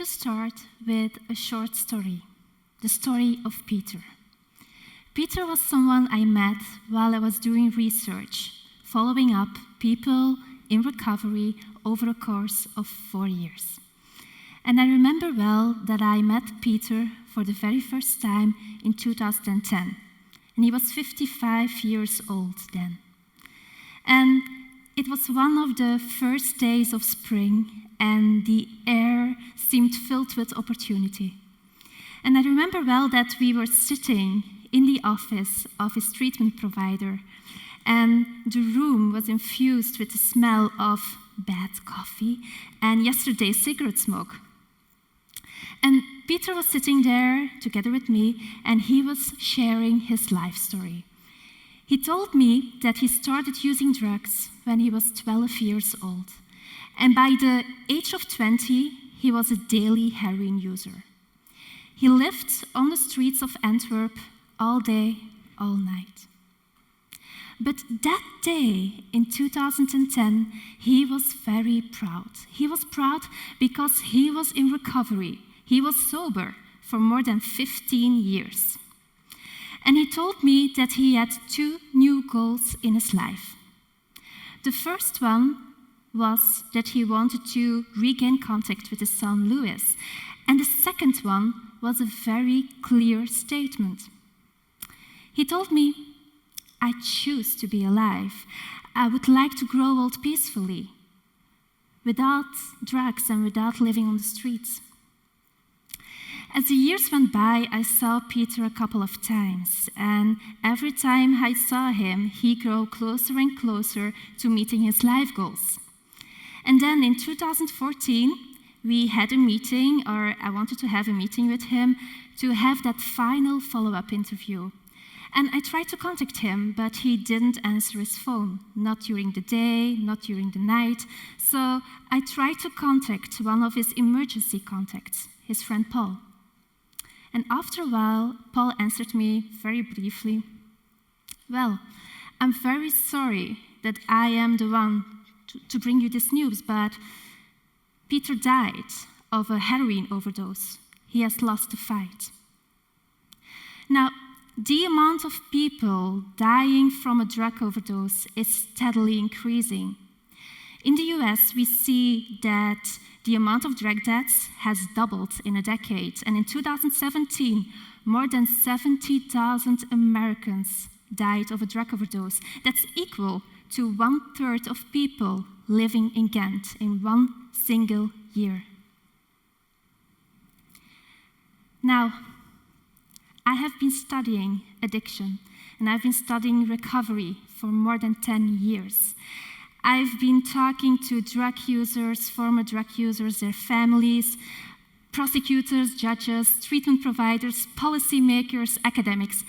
to start with a short story, the story of Peter. Peter was someone I met while I was doing research, following up people in recovery over a course of 4 years. And I remember well that I met Peter for the very first time in 2010, and he was 55 years old then. And it was one of the first days of spring, and the air seemed filled with opportunity. And I remember well that we were sitting in the office of his treatment provider, and the room was infused with the smell of bad coffee and yesterday's cigarette smoke. And Peter was sitting there together with me, and he was sharing his life story. He told me that he started using drugs when he was 12 years old. And by the age of 20, he was a daily heroin user. He lived on the streets of Antwerp all day, all night. But that day in 2010, he was very proud. He was proud because he was in recovery. He was sober for more than 15 years. And he told me that he had 2 new goals in his life. The first one was that he wanted to regain contact with his son Louis. And the second one was a very clear statement. He told me, "I choose to be alive. I would like to grow old peacefully, without drugs and without living on the streets." As the years went by, I saw Peter a couple of times, and every time I saw him, he grew closer and closer to meeting his life goals. And then in 2014, we had a meeting, or I wanted to have a meeting with him to have that final follow-up interview. And I tried to contact him, but he didn't answer his phone, not during the day, not during the night. So I tried to contact one of his emergency contacts, his friend Paul. And after a while, Paul answered me very briefly, "Well, I'm very sorry that I am the one to bring you this news, but Peter died of a heroin overdose. He has lost the fight." Now, the amount of people dying from a drug overdose is steadily increasing. In the US, we see that the amount of drug deaths has doubled in a decade, and in 2017, more than 70,000 Americans died of a drug overdose. That's equal to 1/3 of people living in Ghent in one single year. Now, I have been studying addiction, and I've been studying recovery for more than 10 years. I've been talking to drug users, former drug users, their families, prosecutors, judges, treatment providers, policymakers, academics.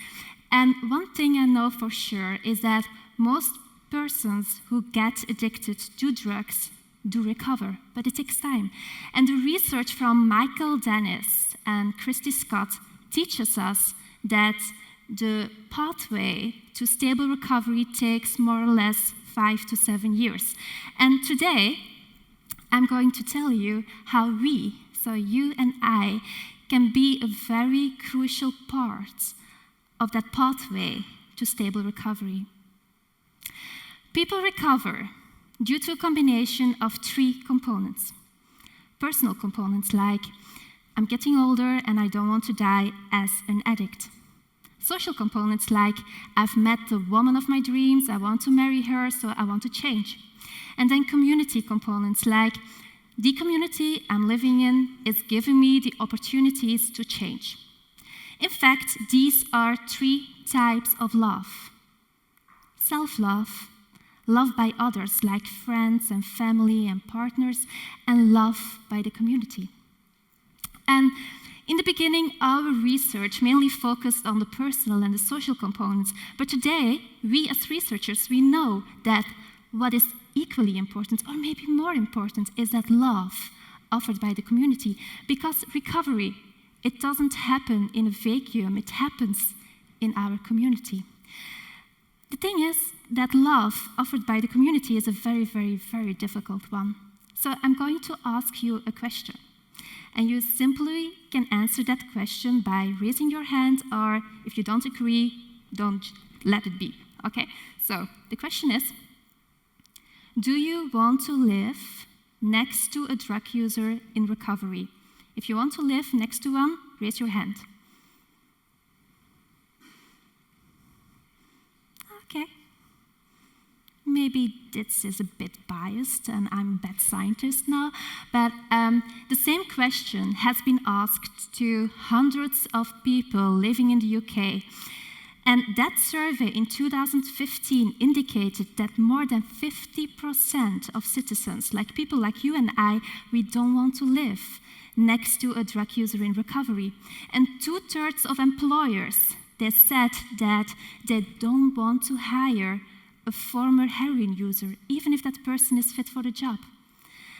And one thing I know for sure is that most persons who get addicted to drugs do recover, but it takes time. And the research from Michael Dennis and Christy Scott teaches us that the pathway to stable recovery takes more or less 5 to 7 years. And today, I'm going to tell you how we, so you and I, can be a very crucial part of that pathway to stable recovery. People recover due to a combination of 3 components. Personal components like, I'm getting older and I don't want to die as an addict. Social components like, I've met the woman of my dreams, I want to marry her, so I want to change. And then community components like, the community I'm living in is giving me the opportunities to change. In fact, these are 3 types of love. Self-love, love by others like friends and family and partners, and love by the community. And in the beginning, our research mainly focused on the personal and the social components, but today, we as researchers, we know that what is equally important, or maybe more important, is that love offered by the community. Because recovery, it doesn't happen in a vacuum, it happens in our community. The thing is that love offered by the community is a very, very, very difficult one. So I'm going to ask you a question. And you simply can answer that question by raising your hand, or if you don't agree, don't let it be, okay? So the question is, do you want to live next to a drug user in recovery? If you want to live next to one, raise your hand. Okay. Maybe this is a bit biased and I'm a bad scientist now, but the same question has been asked to hundreds of people living in the UK. And that survey in 2015 indicated that more than 50% of citizens, like people like you and I, we don't want to live next to a drug user in recovery. And 2/3 of employers, they said that they don't want to hire a former heroin user, even if that person is fit for the job.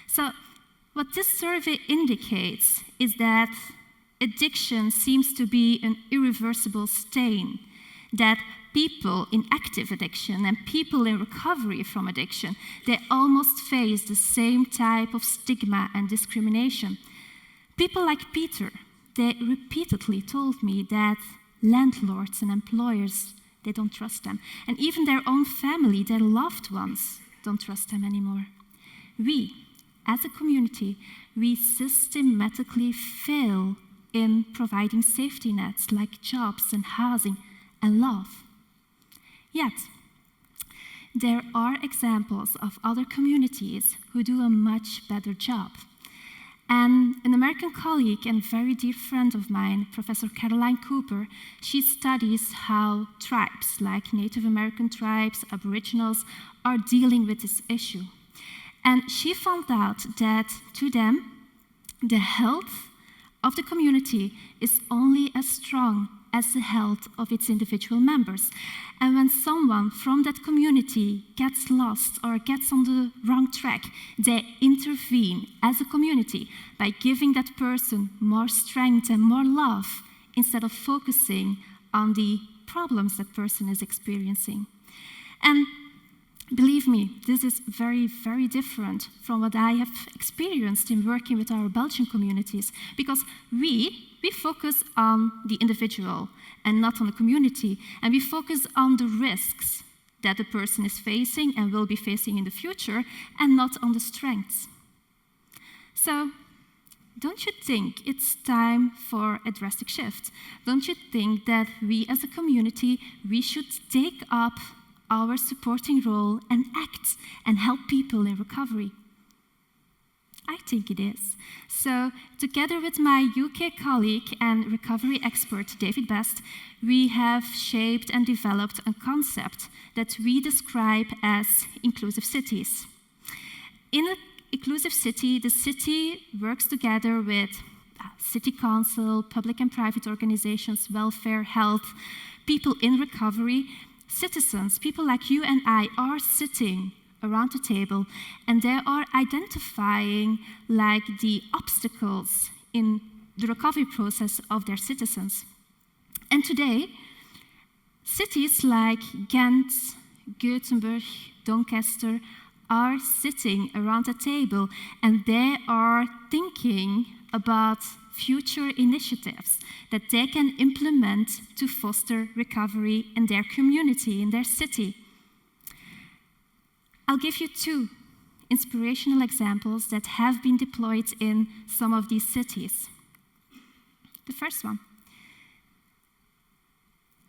So what this survey indicates is that addiction seems to be an irreversible stain, that people in active addiction and people in recovery from addiction, they almost face the same type of stigma and discrimination. People like Peter, they repeatedly told me that landlords and employers, they don't trust them. And even their own family, their loved ones, don't trust them anymore. We, as a community, we systematically fail in providing safety nets like jobs and housing and love. Yet, there are examples of other communities who do a much better job. And an American colleague and very dear friend of mine, Professor Caroline Cooper, she studies how tribes, like Native American tribes, Aboriginals, are dealing with this issue. And she found out that to them, the health of the community is only as strong as the health of its individual members. And when someone from that community gets lost or gets on the wrong track, they intervene as a community by giving that person more strength and more love instead of focusing on the problems that person is experiencing. And believe me, this is very, very different from what I have experienced in working with our Belgian communities, because we focus on the individual and not on the community, and we focus on the risks that the person is facing and will be facing in the future, and not on the strengths. So, don't you think it's time for a drastic shift? Don't you think that we as a community, we should take up our supporting role and act and help people in recovery? I think it is. So, together with my UK colleague and recovery expert, David Best, we have shaped and developed a concept that we describe as inclusive cities. In an inclusive city, the city works together with city council, public and private organizations, welfare, health, people in recovery. Citizens, people like you and I, are sitting around the table, and they are identifying like the obstacles in the recovery process of their citizens. And today, cities like Ghent, Gothenburg, Doncaster are sitting around a table, and they are thinking about future initiatives that they can implement to foster recovery in their community, in their city. I'll give you 2 inspirational examples that have been deployed in some of these cities. The first one.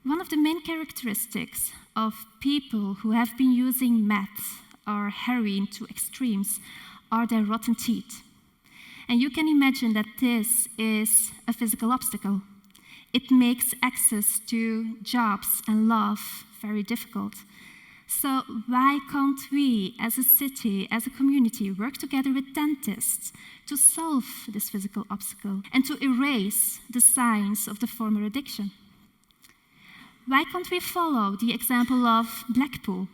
One of the main characteristics of people who have been using meth or heroin to extremes are their rotten teeth. And you can imagine that this is a physical obstacle. It makes access to jobs and love very difficult. So why can't we, as a city, as a community, work together with dentists to solve this physical obstacle and to erase the signs of the former addiction? Why can't we follow the example of Blackpool?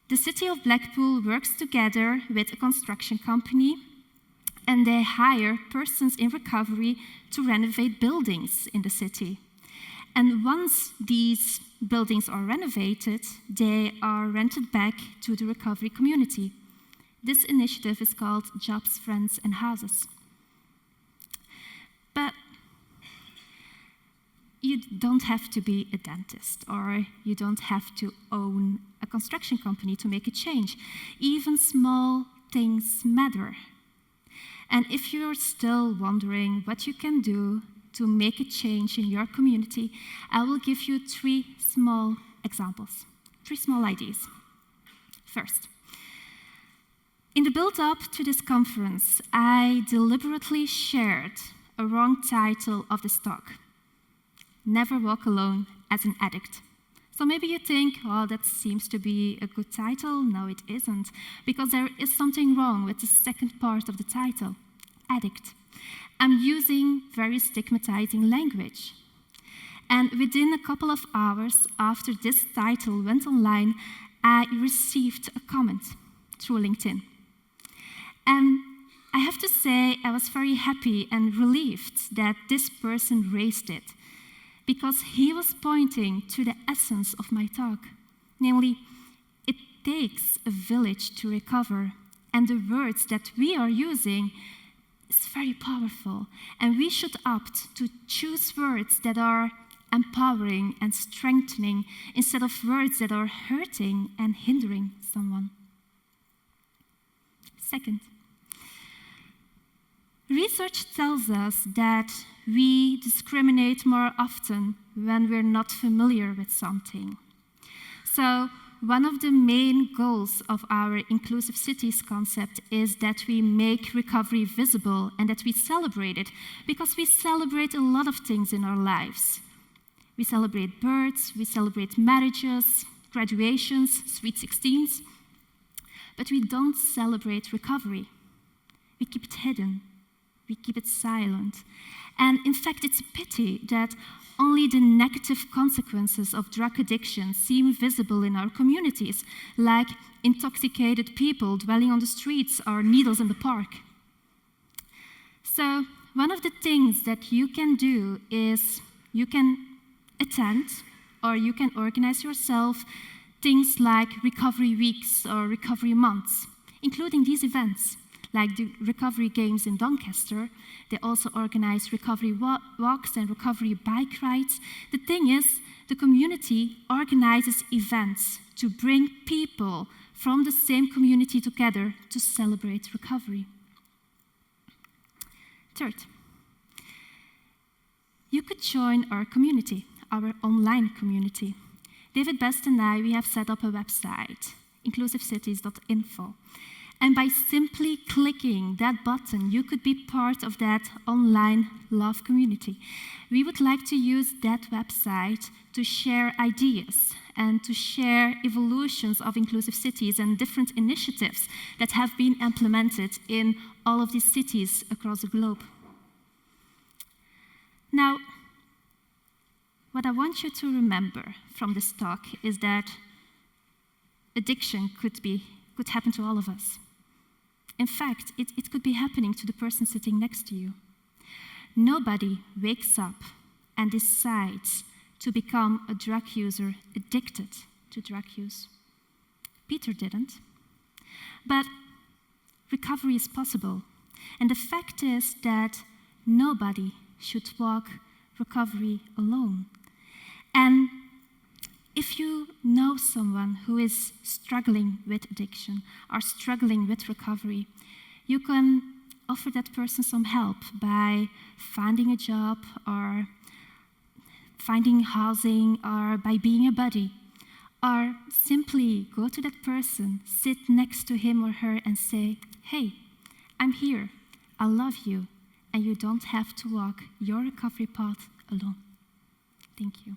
The city of Blackpool works together with a construction company, and they hire persons in recovery to renovate buildings in the city. And once these buildings are renovated, they are rented back to the recovery community. This initiative is called Jobs, Friends and Houses. But you don't have to be a dentist, or you don't have to own a construction company to make a change. Even small things matter. And if you're still wondering what you can do to make a change in your community, I will give you 3 small examples, 3 small ideas. First, in the build-up to this conference, I deliberately shared a wrong title of this talk. Never Walk Alone as an Addict. So maybe you think, well, that seems to be a good title. No, it isn't, because there is something wrong with the second part of the title, addict. I'm using very stigmatizing language. And within a couple of hours after this title went online, I received a comment through LinkedIn. And I have to say, I was very happy and relieved that this person raised it, because he was pointing to the essence of my talk. Namely, it takes a village to recover, and the words that we are using is very powerful, and we should opt to choose words that are empowering and strengthening instead of words that are hurting and hindering someone. Second, research tells us that we discriminate more often when we're not familiar with something. So one of the main goals of our Inclusive Cities concept is that we make recovery visible and that we celebrate it, because we celebrate a lot of things in our lives. We celebrate births, we celebrate marriages, graduations, sweet 16s, but we don't celebrate recovery. We keep it hidden. We keep it silent. And in fact, it's a pity that only the negative consequences of drug addiction seem visible in our communities, like intoxicated people dwelling on the streets or needles in the park. So one of the things that you can do is you can attend or you can organize yourself things like recovery weeks or recovery months, including these events. Like the recovery games in Doncaster, they also organize recovery walks and recovery bike rides. The thing is, the community organizes events to bring people from the same community together to celebrate recovery. Third, you could join our community, our online community. David Best and I, we have set up a website, inclusivecities.info. And by simply clicking that button, you could be part of that online love community. We would like to use that website to share ideas and to share evolutions of inclusive cities and different initiatives that have been implemented in all of these cities across the globe. Now, what I want you to remember from this talk is that addiction could happen to all of us. In fact, it could be happening to the person sitting next to you. Nobody wakes up and decides to become a drug user addicted to drug use. Peter didn't. But recovery is possible. And the fact is that nobody should walk recovery alone. And if you know someone who is struggling with addiction or struggling with recovery, you can offer that person some help by finding a job or finding housing or by being a buddy. Or simply go to that person, sit next to him or her and say, "Hey, I'm here, I love you, and you don't have to walk your recovery path alone." Thank you.